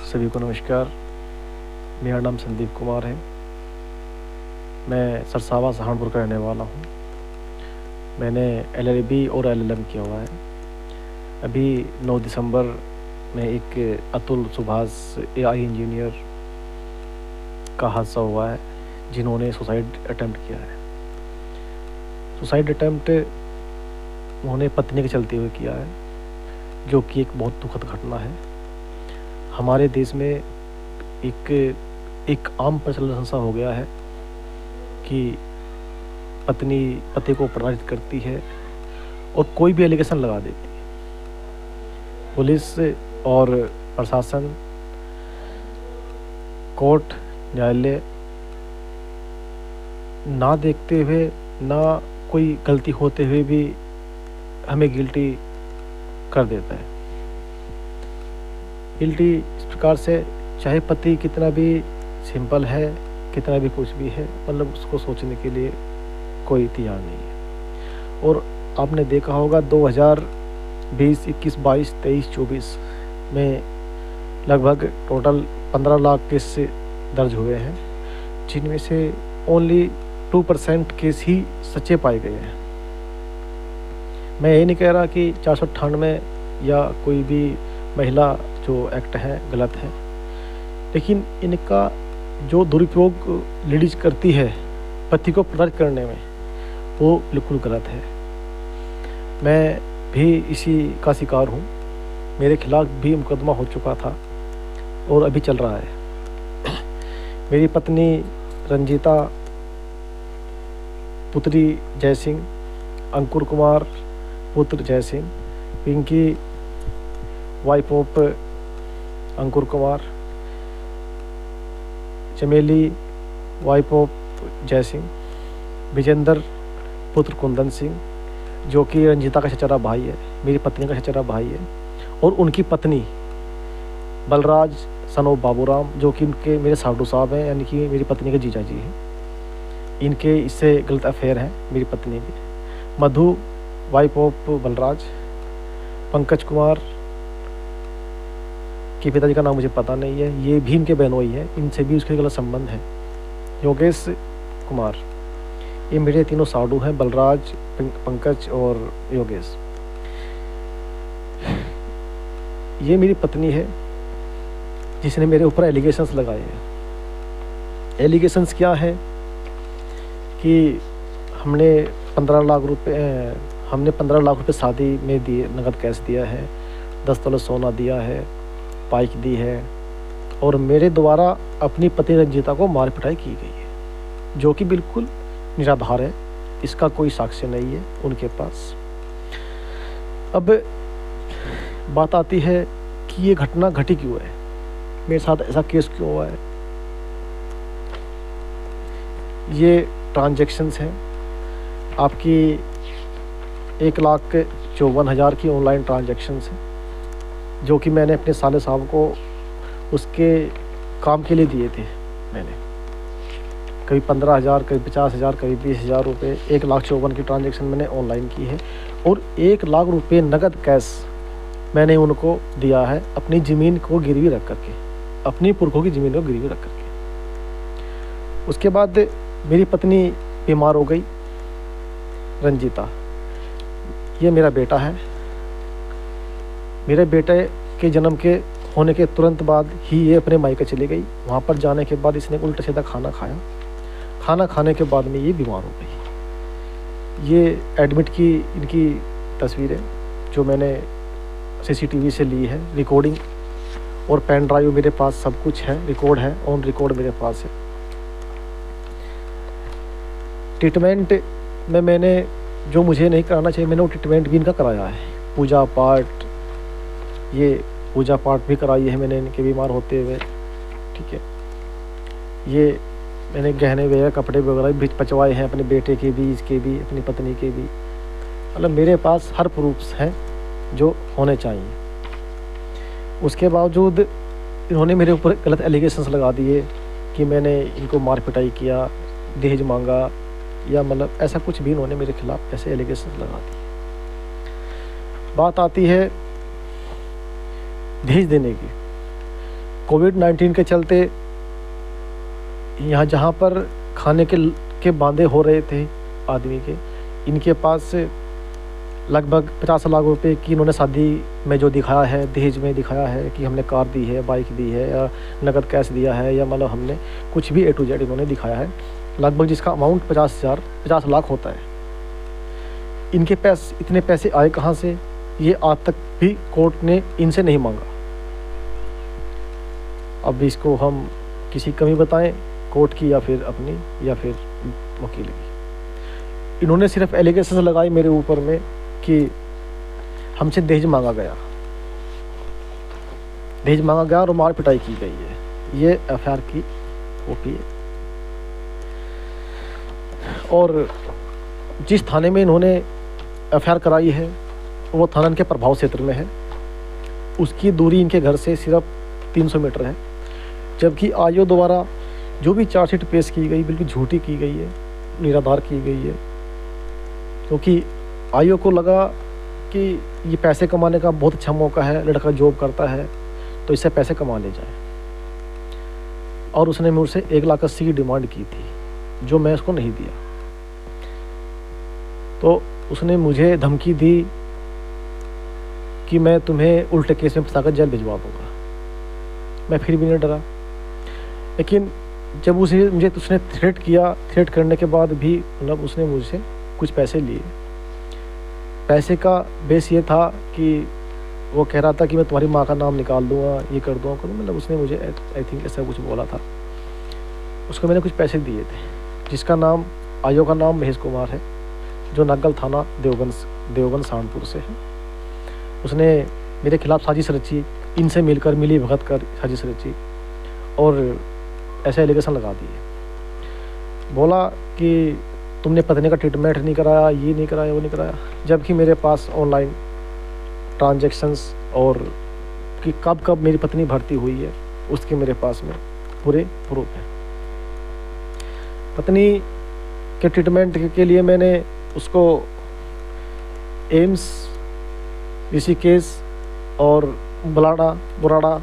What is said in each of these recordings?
सभी को नमस्कार। मेरा नाम संदीप कुमार है। मैं सरसावा सहारनपुर का रहने वाला हूँ। मैंने LLB और LLM किया हुआ है। अभी 9 दिसंबर में एक अतुल सुभाष AI इंजीनियर का हादसा हुआ है, जिन्होंने सुसाइड अटेम्प्ट किया है। सुसाइड अटेम्प्ट उन्होंने पत्नी के चलते हुए किया है, जो कि एक बहुत दुखद घटना है। हमारे देश में एक आम प्रचलन सा हो गया है कि पत्नी पति को प्रताड़ित करती है और कोई भी एलिगेशन लगा देती है। पुलिस और प्रशासन, कोर्ट, न्यायालय ना देखते हुए, ना कोई गलती होते हुए भी हमें गिल्टी कर देता है। गिल्टी इस प्रकार से, चाहे पति कितना भी सिंपल है, कितना भी कुछ भी है, मतलब उसको सोचने के लिए कोई तैयार नहीं है। और आपने देखा होगा 2020, 21, 22, 23, 24 में लगभग टोटल 15 लाख केस दर्ज हुए हैं, जिनमें से ओनली 2% केस ही सच्चे पाए गए हैं। मैं ये नहीं कह रहा कि 498 या कोई भी महिला जो एक्ट है गलत है, लेकिन इनका जो दुरुपयोग लेडीज करती है पति को प्रताड़ित करने में, वो बिल्कुल गलत है। मैं भी इसी का शिकार हूँ। मेरे खिलाफ भी मुकदमा हो चुका था और अभी चल रहा है। मेरी पत्नी रंजीता, पुत्री जय सिंह, अंकुर कुमार पुत्र जय सिंह, पिंकी वाइफ ऑफ अंकुर कुमार, चमेली वाइफ ऑफ जय सिंह, विजेंद्र पुत्र कुंदन सिंह, जो कि रंजीता का चचेरा भाई है, मेरी पत्नी का चचेरा भाई है, और उनकी पत्नी बलराज सनो बाबूराम, जो कि उनके मेरे साडू साहब हैं, यानी कि मेरी पत्नी के जीजा जी हैं। इनके इससे गलत अफेयर हैं मेरी पत्नी के। मधु वाइफ ऑफ बलराज, पंकज कुमार के पिताजी का नाम मुझे पता नहीं है, ये भी इनके बहनोई है, इनसे भी उसके गलत संबंध है। योगेश कुमार, ये मेरे तीनों साडू हैं, बलराज, पंकज और योगेश। ये मेरी पत्नी है जिसने मेरे ऊपर एलिगेशंस लगाए हैं। एलिगेशंस क्या है कि हमने 15 लाख रुपए शादी में दिए, नगद कैश दिया है, 10 तोला सोना दिया है, बाइक दी है, और मेरे द्वारा अपनी पत्नी रंजीता को मार पिटाई की गई है, जो कि बिल्कुल निराधार है। इसका कोई साक्ष्य नहीं है उनके पास। अब बात आती है कि ये घटना घटी क्यों है, मेरे साथ ऐसा केस क्यों हुआ है। ये ट्रांजैक्शंस हैं आपकी 1,54,000 की ऑनलाइन ट्रांजैक्शंस हैं, जो कि मैंने अपने साले साहब को उसके काम के लिए दिए थे। मैंने कभी 15,000, कभी 50,000, कभी 20,000 रुपये, 1,54,000 की ट्रांजैक्शन मैंने ऑनलाइन की है, और 1 लाख रुपये नगद कैश मैंने उनको दिया है अपनी ज़मीन को गिरवी रख करके, अपनी पुरखों की ज़मीन को गिरवी रख करके। उसके बाद मेरी पत्नी बीमार हो गई, रंजीता। ये मेरा बेटा है। मेरे बेटे के जन्म के होने के तुरंत बाद ही ये अपने मायके चली गई। वहाँ पर जाने के बाद इसने उल्टा सीधा खाना खाया। खाना खाने के बाद में ये बीमार हो गई। ये एडमिट की इनकी तस्वीर है, जो मैंने CCTV से ली है, रिकॉर्डिंग और पेन ड्राइव मेरे पास सब कुछ है, रिकॉर्ड है, ऑन रिकॉर्ड मेरे पास है। ट्रीटमेंट में मैंने जो मुझे नहीं कराना चाहिए, मैंने वो ट्रीटमेंट भी इनका कराया है। पूजा पाठ, ये पूजा पाठ भी कराई है मैंने इनके बीमार होते हुए, ठीक है। ये मैंने गहने वगैरह, कपड़े वगैरह भी पचवाए हैं, अपने बेटे के भी, इसके भी, अपनी पत्नी के भी। मतलब मेरे पास हर प्रूफ्स हैं जो होने चाहिए। उसके बावजूद इन्होंने मेरे ऊपर गलत एलिगेशंस लगा दिए कि मैंने इनको मार पिटाई किया, दहेज मांगा, या मतलब ऐसा कुछ भी इन्होंने मेरे खिलाफ ऐसे एलिगेशंस लगा दिए। बात आती है दहेज देने की, कोविड-19 के चलते यहाँ जहाँ पर खाने के बांधे हो रहे थे आदमी के, इनके पास से लगभग 50 लाख रुपए की इन्होंने शादी में जो दिखाया है, दहेज में दिखाया है कि हमने कार दी है, बाइक दी है, या नकद कैश दिया है, या मतलब हमने कुछ भी A to Z इन्होंने दिखाया है, लगभग जिसका अमाउंट 50 लाख होता है। इनके पास इतने पैसे आए कहाँ से, ये आज तक भी कोर्ट ने इनसे नहीं मांगा। अब इसको हम किसी कमी बताएं कोर्ट की या फिर अपनी या फिर वकील की। इन्होंने सिर्फ एलिगेशन लगाई मेरे ऊपर में कि हमसे दहेज मांगा गया और मार पिटाई की गई है। ये FIR की कॉपी है। और जिस थाने में इन्होंने FIR कराई है वो थाना इनके प्रभाव क्षेत्र में है। उसकी दूरी इनके घर से सिर्फ 300 मीटर है। जबकि आयोग द्वारा जो भी चार्जशीट पेश की गई बिल्कुल झूठी की गई है, निराधार की गई है, क्योंकि आयोग को लगा कि ये पैसे कमाने का बहुत अच्छा मौका है, लड़का जॉब करता है तो इससे पैसे कमा ले जाए। और उसने मुझसे 1,80,000 की डिमांड की थी, जो मैं उसको नहीं दिया। तो उसने मुझे धमकी दी कि मैं तुम्हें उल्टे केस में फंसाकर जेल भिजवा दूंगा। मैं फिर भी नहीं डरा, लेकिन जब मुझे उसने थ्रेट किया, थ्रेट करने के बाद भी मतलब उसने मुझसे कुछ पैसे लिए। पैसे का बेस ये था कि वो कह रहा था कि मैं तुम्हारी माँ का नाम निकाल दूंगा, ये कर दूंगा, मतलब उसने मुझे आई थिंक ऐसा कुछ बोला था। उसको मैंने कुछ पैसे दिए थे, जिसका नाम आयोग का नाम महेश कुमार है, जो नागल थाना देवबंद सहारनपुर से है। उसने मेरे खिलाफ साजिश रची, इनसे मिलकर मिली भगत कर साजिश रची और ऐसे एलिगेशन लगा दिए। बोला कि तुमने पत्नी का ट्रीटमेंट नहीं कराया, ये नहीं कराया, वो नहीं कराया, जबकि मेरे पास ऑनलाइन ट्रांजैक्शंस और कि कब मेरी पत्नी भर्ती हुई है उसके मेरे पास में पूरे प्रूफ है। पत्नी के ट्रीटमेंट के लिए मैंने उसको एम्स, ऋषिकेश और बुराड़ा,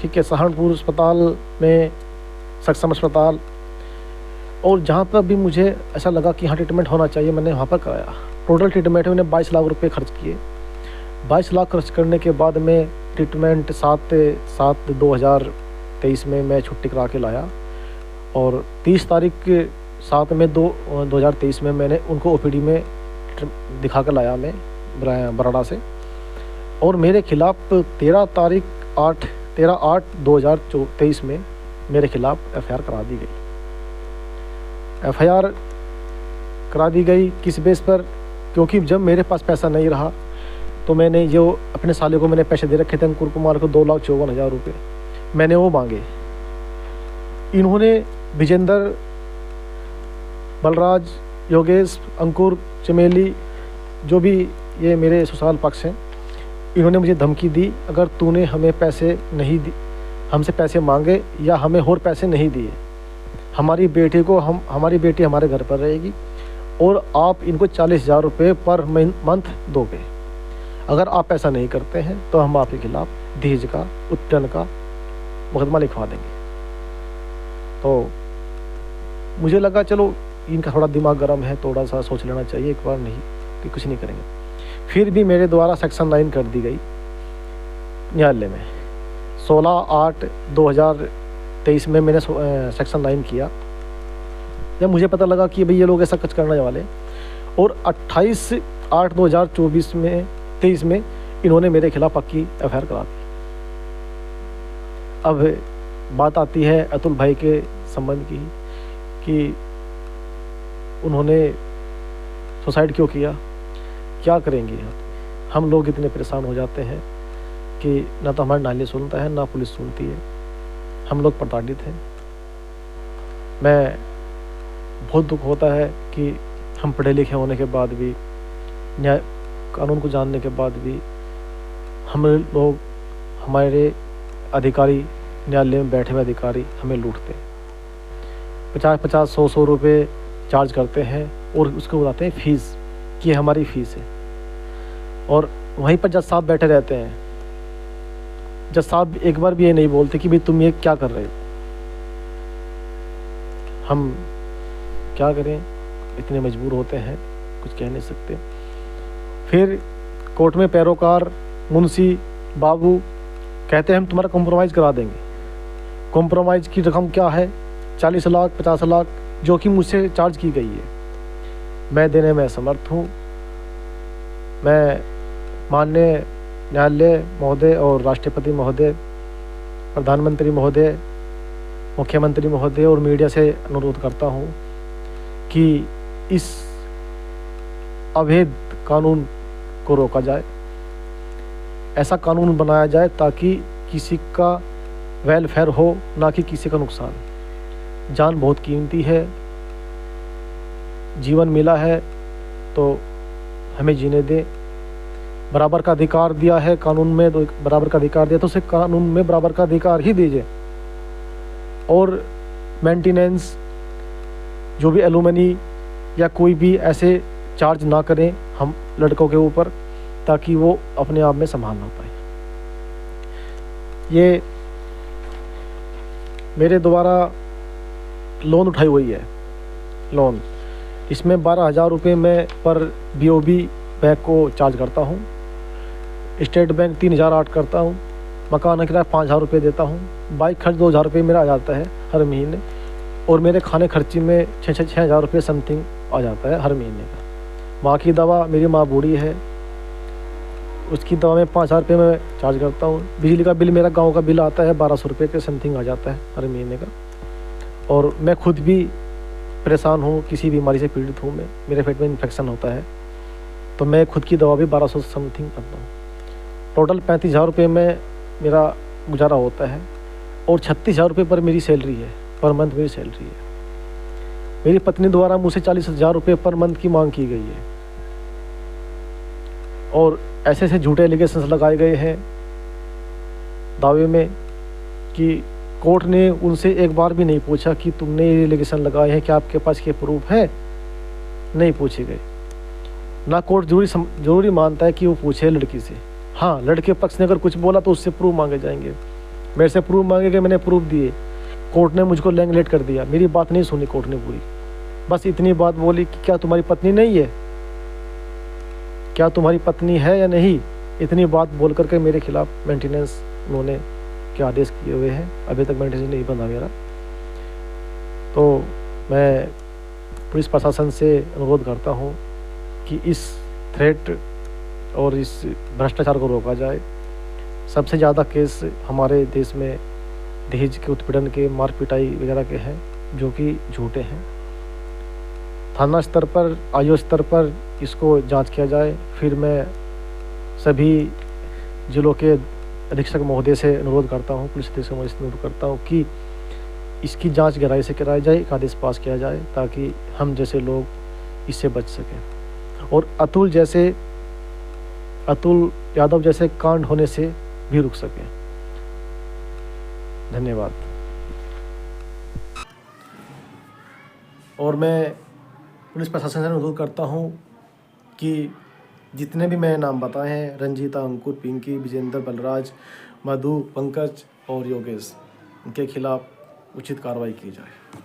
ठीक है, सहारनपुर अस्पताल में, सक्षम अस्पताल, और जहाँ पर भी मुझे ऐसा लगा कि हाँ ट्रीटमेंट होना चाहिए, मैंने वहाँ पर कराया। टोटल ट्रीटमेंट में मैंने 22 लाख रुपए खर्च किए। 22 लाख खर्च करने के बाद में ट्रीटमेंट 7/7/2023 में मैं छुट्टी करा के लाया, और 30 तारीख 7/2/2023 में मैंने उनको OPD में दिखा कर लाया मैं बराड़ा से। और मेरे खिलाफ 13/8/2023 में मेरे खिलाफ FIR करा दी गई। FIR करा दी गई किस बेस पर? क्योंकि जब मेरे पास पैसा नहीं रहा तो मैंने जो अपने साले को मैंने पैसे दे रखे थे, अंकुर कुमार को 2,54,000 रुपये मैंने वो मांगे। इन्होंने विजेंद्र, बलराज, योगेश, अंकुर, चमेली, जो भी ये मेरे ससुराल पक्ष हैं, इन्होंने मुझे धमकी दी, अगर तूने हमें पैसे नहीं दी, हमसे पैसे मांगे या हमें और पैसे नहीं दिए, हमारी बेटी हमारे घर पर रहेगी और आप इनको 40,000 रुपये पर मंथ दोगे। अगर आप ऐसा नहीं करते हैं तो हम आपके खिलाफ दहेज का, उत्पीड़न का मुकदमा लिखवा देंगे। तो मुझे लगा चलो इनका थोड़ा दिमाग गर्म है, थोड़ा सा सोच लेना चाहिए एक बार, नहीं कि कुछ नहीं करेंगे। फिर भी मेरे द्वारा सेक्शन 9 कर दी गई न्यायालय में। 16/8/2023 में मैंने सेक्शन 9 किया, जब मुझे पता लगा कि भाई ये लोग ऐसा कुछ करने वाले। और 28/8/2023 में इन्होंने मेरे खिलाफ पक्की FIR करा दी। अब बात आती है अतुल भाई के संबंध की कि उन्होंने सुसाइड क्यों किया, क्या करेंगे। हम लोग इतने परेशान हो जाते हैं कि ना तो हमारा न्यायालय सुनता है, ना पुलिस सुनती है। हम लोग प्रताड़ित हैं। मैं बहुत दुख होता है कि हम पढ़े लिखे होने के बाद भी, न्याय कानून को जानने के बाद भी, हम लोग, हमारे अधिकारी, न्यायालय में बैठे हुए अधिकारी हमें लूटते हैं। 50-50, 100-100 रुपये चार्ज करते हैं और उसको बताते हैं फ़ीस, कि हमारी फ़ीस है। और वहीं पर जज साहब बैठे रहते हैं जज साहब एक बार भी ये नहीं बोलते कि भाई तुम ये क्या कर रहे हो। हम क्या करें, इतने मजबूर होते हैं, कुछ कह नहीं सकते। फिर कोर्ट में पैरोकार, मुंशी, बाबू कहते हैं हम तुम्हारा कॉम्प्रोमाइज़ करा देंगे। कॉम्प्रोमाइज़ की रकम क्या है? 40 लाख, 50 लाख, जो कि मुझसे चार्ज की गई है। मैं देने में असमर्थ हूँ। मैं माननीय न्यायालय महोदय और राष्ट्रपति महोदय, प्रधानमंत्री महोदय, मुख्यमंत्री महोदय और मीडिया से अनुरोध करता हूँ कि इस अवैध कानून को रोका जाए। ऐसा कानून बनाया जाए ताकि किसी का वेलफेयर हो, ना कि किसी का नुकसान। जान बहुत कीमती है, जीवन मिला है तो हमें जीने दें। बराबर का अधिकार दिया है कानून में, तो बराबर का अधिकार दिया तो उसे कानून में बराबर का अधिकार ही दीजिए। और मेंटेनेंस, जो भी एलुमनी या कोई भी ऐसे चार्ज ना करें हम लड़कों के ऊपर, ताकि वो अपने आप में संभाल ना पाए। ये मेरे द्वारा लोन उठाई हुई है लोन, इसमें 12,000 रुपये मैं पर BOB बैंक को चार्ज करता हूँ। स्टेट बैंक 3,008 करता हूँ। मकान किराया 5,000 रुपये देता हूँ। बाइक खर्च 2,000 रुपये मेरा आ जाता है हर महीने। और मेरे खाने खर्ची में 6,000 रुपये समथिंग आ जाता है हर महीने का। माँ की दवा, मेरी माँ बूढ़ी है, उसकी दवा में 5,000 रुपये मैं चार्ज करता हूँ। बिजली का बिल, मेरा गांव का बिल आता है 1,200 रुपये के समथिंग आ जाता है हर महीने का। और मैं खुद भी परेशान हूँ, किसी बीमारी से पीड़ित हूँ। मेरे पेट में इन्फेक्शन होता है, तो मैं खुद की दवा भी 1,200 समथिंग करता हूँ। टोटल 35,000 रुपये में मेरा गुजारा होता है। और 36,000 रुपये पर मेरी सैलरी है, पर मंथ मेरी सैलरी है। मेरी पत्नी द्वारा मुझसे 40,000 रुपये पर मंथ की मांग की गई है। और ऐसे ऐसे झूठे एलिगेशंस लगाए गए हैं दावे में कि कोर्ट ने उनसे एक बार भी नहीं पूछा कि तुमने ये एलिगेशन लगाए हैं, क्या आपके पास ये प्रूफ है? नहीं पूछे गए। ना कोर्ट जरूरी मानता है कि वो पूछे लड़की से। हाँ, लड़के पक्ष ने अगर कुछ बोला तो उससे प्रूफ मांगे जाएंगे। मेरे से प्रूफ मांगे गए, मैंने प्रूफ दिए। कोर्ट ने मुझको लैंगलेट कर दिया, मेरी बात नहीं सुनी कोर्ट ने पूरी। बस इतनी बात बोली कि क्या तुम्हारी पत्नी नहीं है, क्या तुम्हारी पत्नी है या नहीं, इतनी बात बोल करके मेरे खिलाफ मेंटेनेंस उन्होंने के आदेश किए हुए हैं। अभी तक मेंटेनेंस नहीं बंधा मेरा। तो मैं पुलिस प्रशासन से अनुरोध करता हूँ कि इस थ्रेट और इस भ्रष्टाचार को रोका जाए। सबसे ज़्यादा केस हमारे देश में दहेज के उत्पीड़न के, मार पिटाई वगैरह के हैं, जो कि झूठे हैं। थाना स्तर पर, आईओ स्तर पर इसको जांच किया जाए। फिर मैं सभी जिलों के अधीक्षक महोदय से अनुरोध करता हूँ, पुलिस अधीक्षक महोदय से अनुरोध करता हूँ कि इसकी जांच गहराई से कराई जाए, एक आदेश पास किया जाए, ताकि हम जैसे लोग इससे बच सकें और अतुल यादव जैसे कांड होने से भी रुक सकें। धन्यवाद। और मैं पुलिस प्रशासन से अनुरोध करता हूँ कि जितने भी मैंने नाम बताए हैं, रंजीता, अंकुर, पिंकी, विजेंद्र, बलराज, मधु, पंकज और योगेश, उनके खिलाफ उचित कार्रवाई की जाए।